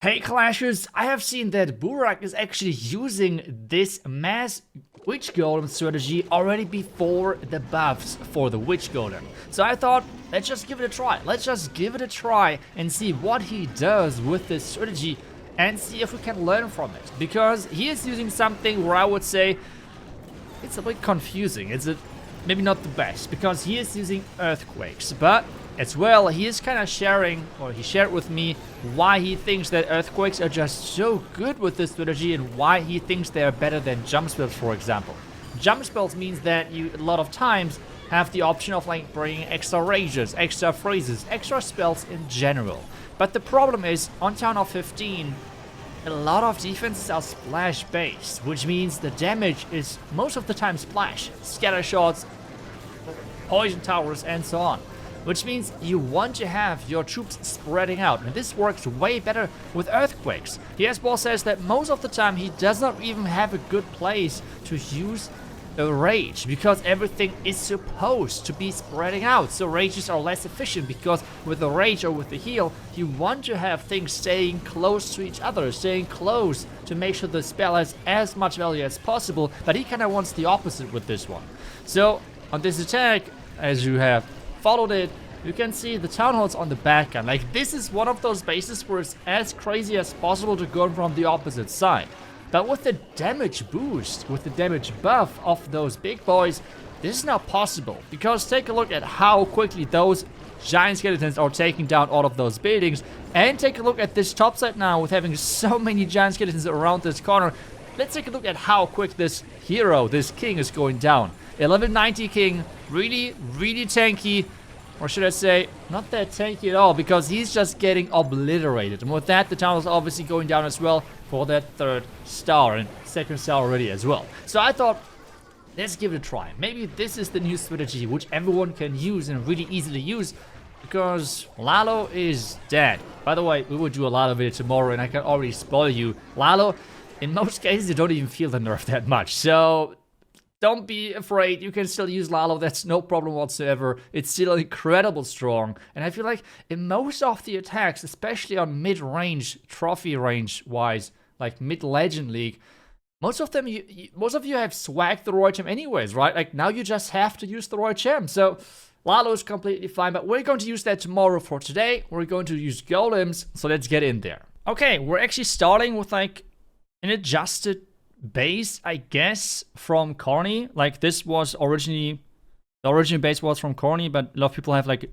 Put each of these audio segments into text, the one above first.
Hey Clashers, I have seen that Burak is actually using this mass Witch Golem strategy already before the buffs for the Witch Golem. So I thought, let's just give it a try. Let's just give it a try and see what he does with this strategy and see if we can learn from it. Because he is using something where I would say it's a bit confusing. It's maybe not the best because he is using earthquakes, but as well, he is kind of sharing, or he shared with me, why he thinks that earthquakes are just so good with this strategy and why he thinks they are better than jump spells, for example. Jump spells means that you, a lot of times, have the option of like bringing extra rages, extra phrases, extra spells in general. But the problem is, on Town of 15, a lot of defenses are splash based, which means the damage is most of the time splash, scatter shots, poison towers, and so on. Which means you want to have your troops spreading out, and this works way better with earthquakes. The S-Ball says that most of the time he does not even have a good place to use a rage, because everything is supposed to be spreading out, so rages are less efficient, because with the rage or with the heal, you want to have things staying close to each other, staying close to make sure the spell has as much value as possible, but he kind of wants the opposite with this one. So, on this attack, as you have followed it, you can see the town halls on the back end. Like, this is one of those bases where it's as crazy as possible to go from the opposite side. But with the damage boost, with the damage buff of those big boys, this is not possible. Because take a look at how quickly those giant skeletons are taking down all of those buildings. And take a look at this top side now with having so many giant skeletons around this corner. Let's take a look at how quick this hero, this king, is going down. 1190 king, really tanky, or should I say, not that tanky at all, because he's just getting obliterated. And with that, the town is obviously going down as well for that third star, and second star already as well. So I thought, let's give it a try. Maybe this is the new strategy which everyone can use and really easily use, because Lalo is dead. By the way, we will do a lot of it tomorrow, and I can already spoil you. Lalo, in most cases, you don't even feel the nerf that much, so don't be afraid, you can still use Lalo, that's no problem whatsoever. It's still incredible strong. And I feel like in most of the attacks, especially on mid-range, trophy range-wise, like mid-legend league, most of them, most of you have swagged the Royal Gem anyways, right? Like, now you just have to use the Royal Gem. So, Lalo is completely fine, but we're going to use that tomorrow. For today, we're going to use Golems, so let's get in there. Okay, we're actually starting with like an adjusted base, I guess, from Corny. Like, this was originally, the original base was from Corny, but a lot of people have like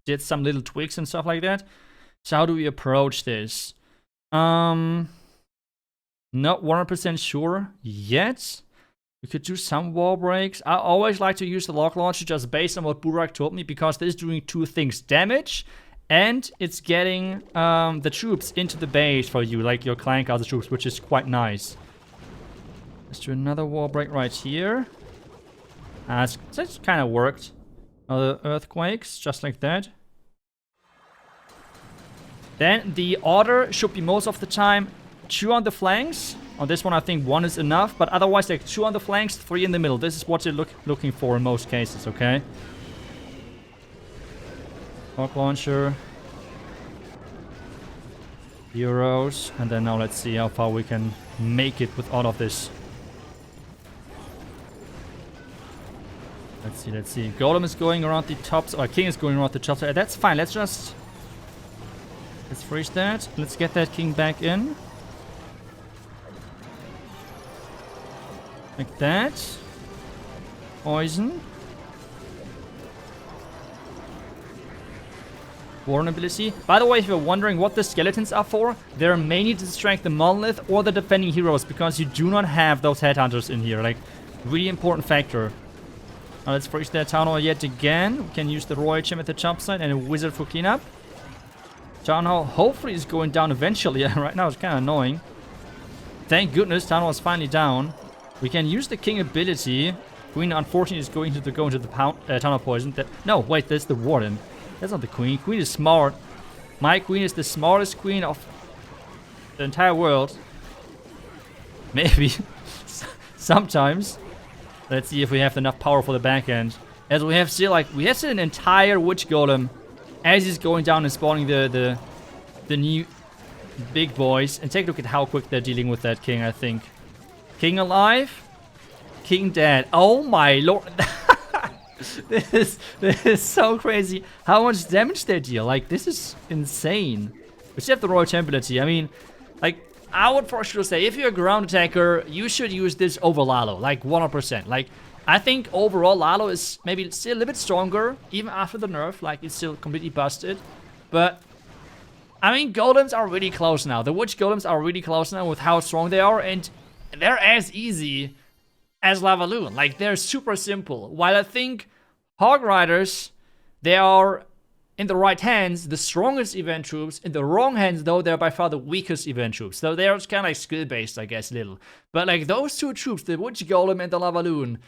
did some little tweaks and stuff like that. So how do we approach this? Not 100% sure yet. We could do some wall breaks. I always like to use the log launcher just based on what Burak told me, because this is doing two things: damage, and it's getting the troops into the base for you, like your clan castle troops, which is quite nice. Let's do another wall break right here. That's kind of worked. Other earthquakes, just like that. Then the order should be most of the time 2 on the flanks. On this one, I think 1 is enough, but otherwise, like 2 on the flanks, 3 in the middle. This is what you're looking for in most cases, okay? Rock launcher. Heroes. And then now let's see how far we can make it with all of this. Let's see. Golem is going around the tops, or King is going around the tops. That's fine. Let's freeze that. Let's get that King back in. Like that. Poison. Warren ability. By the way, if you're wondering what the skeletons are for, they're mainly to distract the monolith or the defending heroes, because you do not have those headhunters in here. Like, really important factor. Now let's freeze that town hall yet again. We can use the Royal Gem at the top side and a wizard for cleanup. Town hall hopefully is going down eventually. Right now it's kind of annoying. Thank goodness town hall is finally down. We can use the king ability. Queen unfortunately is going to go into the town hall poison. No, wait, that's the warden. That's not the queen. Queen is smart. My queen is the smartest queen of the entire world. Maybe. Sometimes. Let's see if we have enough power for the back end. As we have still, like, we have still an entire Witch Golem as he's going down and spawning the new big boys. And take a look at how quick they're dealing with that king, I think. King alive. King dead. Oh my lord. This is so crazy. How much damage they deal. Like, this is insane. We still have the Royal Template. I mean, like, I would for sure say, if you're a ground attacker, you should use this over Lalo. Like, 100%. Like, I think overall Lalo is maybe still a little bit stronger, even after the nerf. Like, it's still completely busted. But, I mean, golems are really close now. The witch golems are really close now with how strong they are. And they're as easy as LAVALOON. Like, they're super simple. While I think Hog Riders, they are, in the right hands, the strongest event troops. In the wrong hands, though, they're by far the weakest event troops. So they're kind of like skill-based, I guess, little. But, like, those two troops, the Witch Golem and the LAVALOON,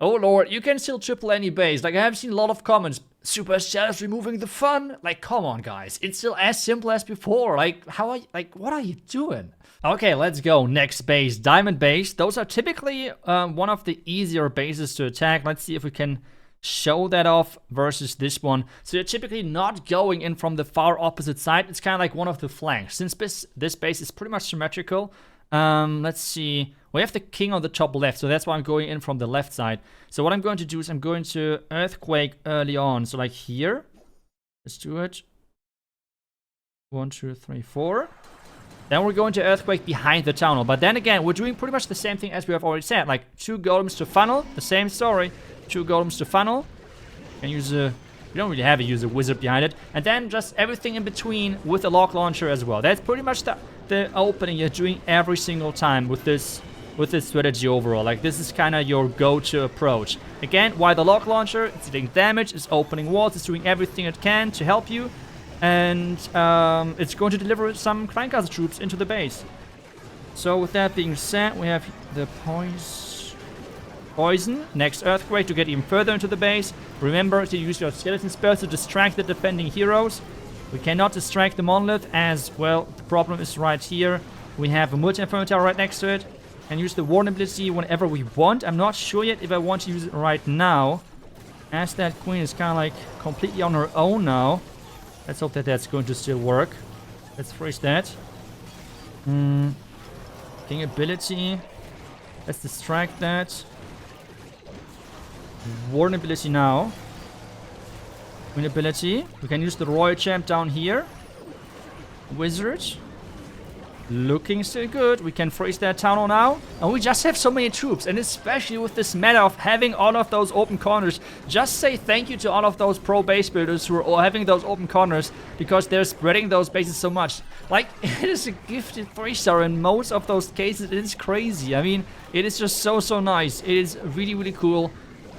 oh lord, you can still triple any base. Like, I have seen a lot of comments. Super Shadows removing the fun. Like, come on, guys. It's still as simple as before. Like, how are you, like, what are you doing? Okay, let's go. Next base, Diamond Base. Those are typically one of the easier bases to attack. Let's see if we can show that off versus this one. So you're typically not going in from the far opposite side. It's kind of like one of the flanks. Since this base is pretty much symmetrical, let's see. We have the king on the top left, so that's why I'm going in from the left side. So what I'm going to do is I'm going to Earthquake early on. So like here. Let's do it. 1, 2, 3, 4. Then we're going to Earthquake behind the tunnel. But then again, we're doing pretty much the same thing as we have already said. Like 2 golems to funnel. The same story. 2 golems to funnel. Can use a... You don't really have to use a wizard behind it. And then just everything in between with the lock launcher as well. That's pretty much the opening you're doing every single time with this strategy overall. Like, this is kind of your go-to approach. Again, why the lock launcher? It's dealing damage, it's opening walls, it's doing everything it can to help you. And it's going to deliver some Kleinkasse troops into the base. So with that being said, we have the poison. Next Earthquake to get even further into the base. Remember to use your skeleton spells to distract the defending heroes. We cannot distract the monolith as well. The problem is right here. We have a multi-inferno tower right next to it. And use the warden ability whenever we want. I'm not sure yet if I want to use it right now, as that queen is kind of like completely on her own now. Let's hope that that's going to still work. Let's freeze that. King ability. Let's distract that. Warden ability now. Queen ability. We can use the royal champ down here. Wizard. Looking still good. We can freeze that tunnel now. And we just have so many troops. And especially with this meta of having all of those open corners. Just say thank you to all of those pro base builders who are all having those open corners. Because they're spreading those bases so much. Like, it is a gifted 3-star in most of those cases. It is crazy. I mean, it is just so nice. It is really, really cool.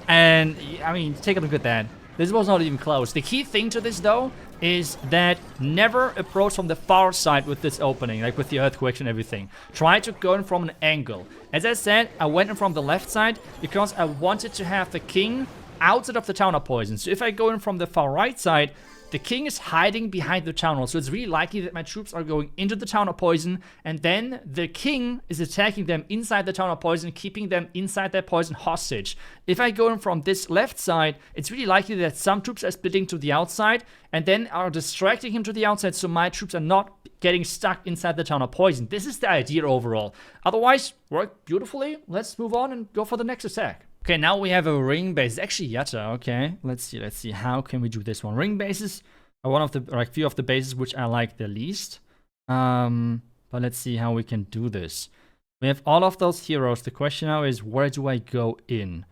And, I mean, take a look at that. This was not even close. The key thing to this, though, is that never approach from the far side with this opening, like with the earthquakes and everything. Try to go in from an angle. As I said, I went in from the left side because I wanted to have the king outside of the tower poison. So if I go in from the far right side, the king is hiding behind the tunnel, so it's really likely that my troops are going into the town of poison, and then the king is attacking them inside the town of poison, keeping them inside that poison hostage. If I go in from this left side, it's really likely that some troops are splitting to the outside, and then are distracting him to the outside, so my troops are not getting stuck inside the town of poison. This is the idea overall. Otherwise, worked beautifully. Let's move on and go for the next attack. Okay, now we have a ring base. It's actually Yatta, okay. Let's see. How can we do this one? Ring bases are one of the, like, few of the bases which I like the least. But let's see how we can do this. We have all of those heroes. The question now is, where do I go in?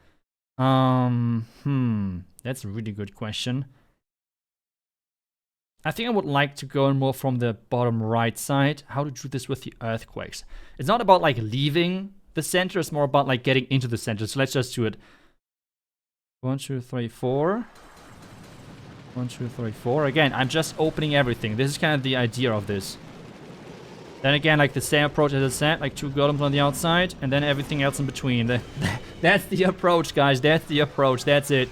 That's a really good question. I think I would like to go in more from the bottom right side. How to do this with the earthquakes. It's not about, like, leaving the center, is more about like getting into the center. So let's just do it. 1, 2, 3, 4. 1, 2, 3, 4. Again, I'm just opening everything. This is kind of the idea of this. Then again, like the same approach as I said, like 2 golems on the outside, and then everything else in between. That's the approach, guys. That's the approach. That's it.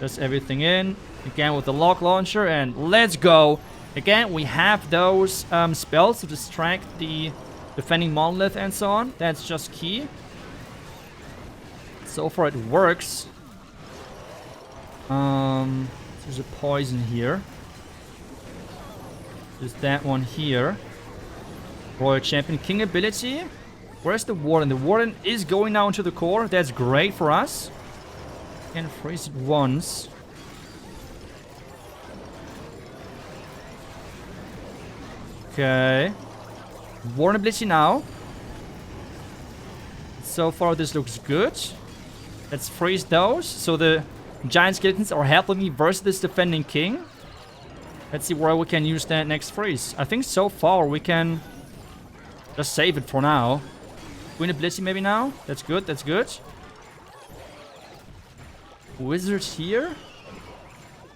Just everything in. Again with the lock launcher, and let's go. Again, we have those spells to distract the defending monolith and so on. That's just key. So far it works. There's a poison here. There's that one here. Royal Champion King ability. Where's the Warden? The Warden is going now into the core. That's great for us. Can freeze it once. Okay. Warden ability now. So far this looks good. Let's freeze those. So the giant skeletons are helping me versus this defending king. Let's see where we can use that next freeze. I think so far we can just save it for now. Queen ability maybe now. That's good, that's good. Wizard here.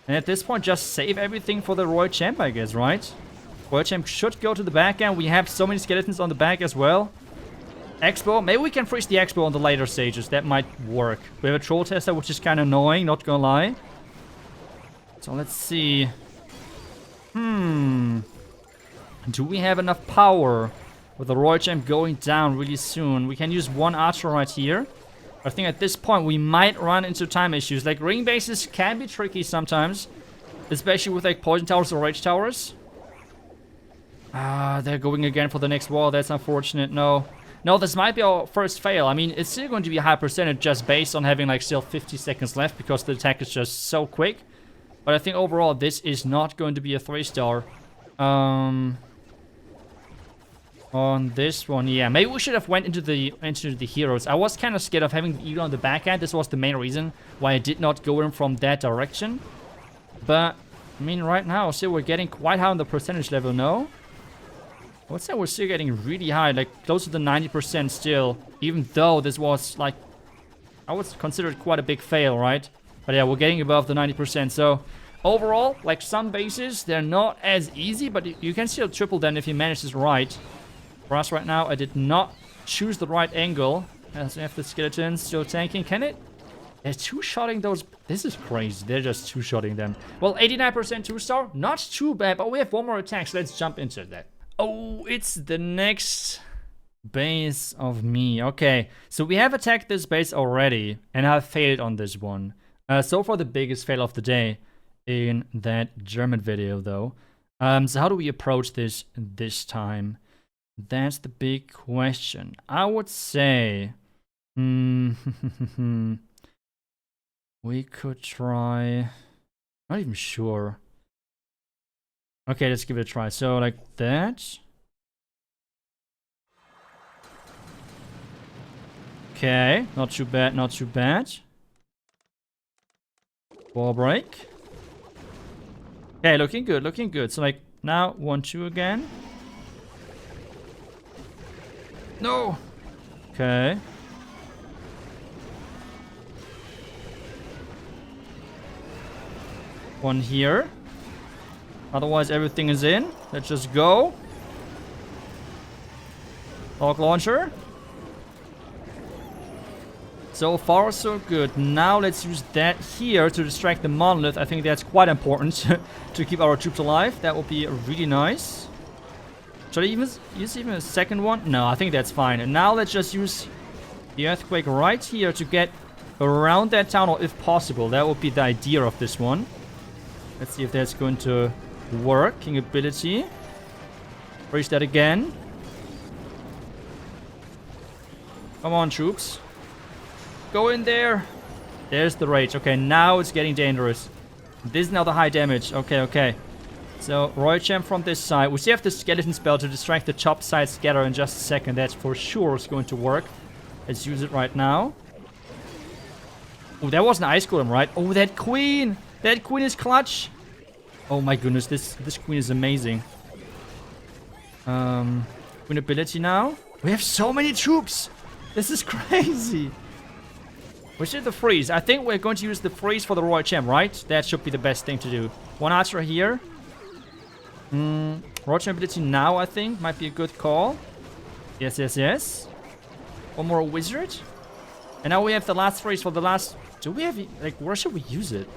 And at this point just save everything for the Royal Champ, I guess, right? Royal Champ should go to the back end. We have so many skeletons on the back as well. Expo. Maybe we can freeze the Expo on the later stages. That might work. We have a Troll Tester, which is kind of annoying, not gonna lie. So let's see. Do we have enough power with the Royal Champ going down really soon? We can use one archer right here. I think at this point we might run into time issues. Like ring bases can be tricky sometimes. Especially with like poison towers or rage towers. They're going again for the next wall. That's unfortunate. No, this might be our first fail. I mean, it's still going to be a high percentage just based on having like still 50 seconds left because the attack is just so quick. But I think overall this is not going to be a 3-star. On this one, yeah, maybe we should have went into the heroes. I was kind of scared of having the eagle on the back end. This was the main reason why I did not go in from that direction. But I mean, right now, still we're getting quite high on the percentage level. No, I would say we're still getting really high, like close to the 90% still. Even though this was like, I would consider it quite a big fail, right? But yeah, we're getting above the 90%. So overall, like some bases, they're not as easy, but you can still triple them if you manage this right. For us right now, I did not choose the right angle. As we have the skeletons still tanking. Can it? They're two-shotting those. This is crazy. They're just two-shotting them. Well, 89% 2-star. Not too bad, but we have one more attack, so let's jump into that. Oh, it's the next base of me. Okay, so we have attacked this base already, and I've failed on this one. So far, the biggest fail of the day in that German video, though. So how do we approach this time? That's the big question. I would say we could try. Not even sure. Okay, let's give it a try. So like that. Okay, not too bad, not too bad. Ball break. Okay, looking good, looking good. So like now 1-2 again. No. Okay. One here. Otherwise, everything is in. Let's just go. Hawk launcher. So far, so good. Now let's use that here to distract the monolith. I think that's quite important to keep our troops alive. That would be really nice. Should I use even a second one? No, I think that's fine. And now let's just use the earthquake right here to get around that town, or if possible. That would be the idea of this one. Let's see if that's going to work. King ability. Freeze that again. Come on, troops. Go in there. There's the rage. Okay, now it's getting dangerous. This is now the high damage. Okay, okay. So, Royal Champ from this side. We still have the skeleton spell to distract the top side scatter in just a second. That's for sure is going to work. Let's use it right now. Oh, that was an ice golem, right? Oh, that queen! That queen is clutch! Oh my goodness, this queen is amazing. Queen ability now. We have so many troops! This is crazy! We should the freeze. I think we're going to use the freeze for the Royal Champ, right? That should be the best thing to do. One archer here. Royal Champ ability now, I think, might be a good call. Yes, yes, yes. One more wizard. And now we have the last freeze for the last... Do we have... Like, where should we use it?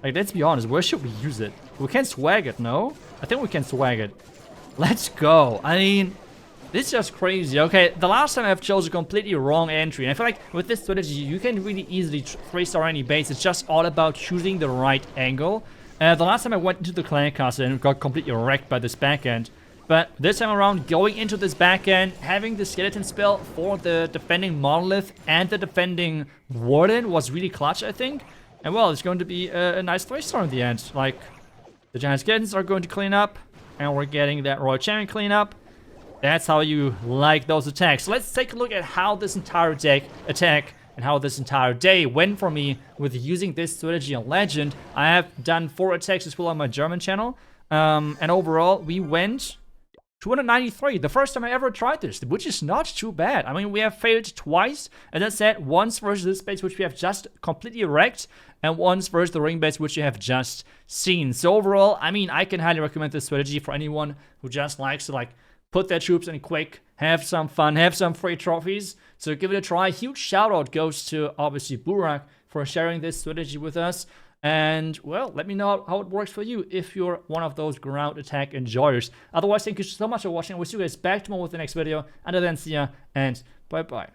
Like, let's be honest. Where should we use it? We can swag it, no? I think we can swag it. Let's go. I mean... This is just crazy. Okay, the last time I've chosen a completely wrong entry. And I feel like with this strategy, you can really easily 3-star any base. It's just all about choosing the right angle The last time I went into the clan castle and got completely wrecked by this backend. But this time around, going into this backend, having the skeleton spell for the defending monolith and the defending warden was really clutch, I think. And well, it's going to be a nice 3-star in the end. Like, the giant skeletons are going to clean up, and we're getting that royal champion clean up. That's how you like those attacks. So let's take a look at how this entire attack and how this entire day went for me with using this strategy on Legend. I have done 4 attacks as well on my German channel. And overall, we went 293, the first time I ever tried this, which is not too bad. I mean, we have failed twice, as I said, once versus this base, which we have just completely wrecked, and once versus the ring base, which you have just seen. So overall, I mean, I can highly recommend this strategy for anyone who just likes to, like, put their troops in quick, have some fun, have some free trophies. So give it a try. Huge shout out goes to, obviously, Burak for sharing this strategy with us. And, well, let me know how it works for you if you're one of those ground attack enjoyers. Otherwise, thank you so much for watching. We'll see you guys back tomorrow with the next video. Until then, see ya, and bye-bye.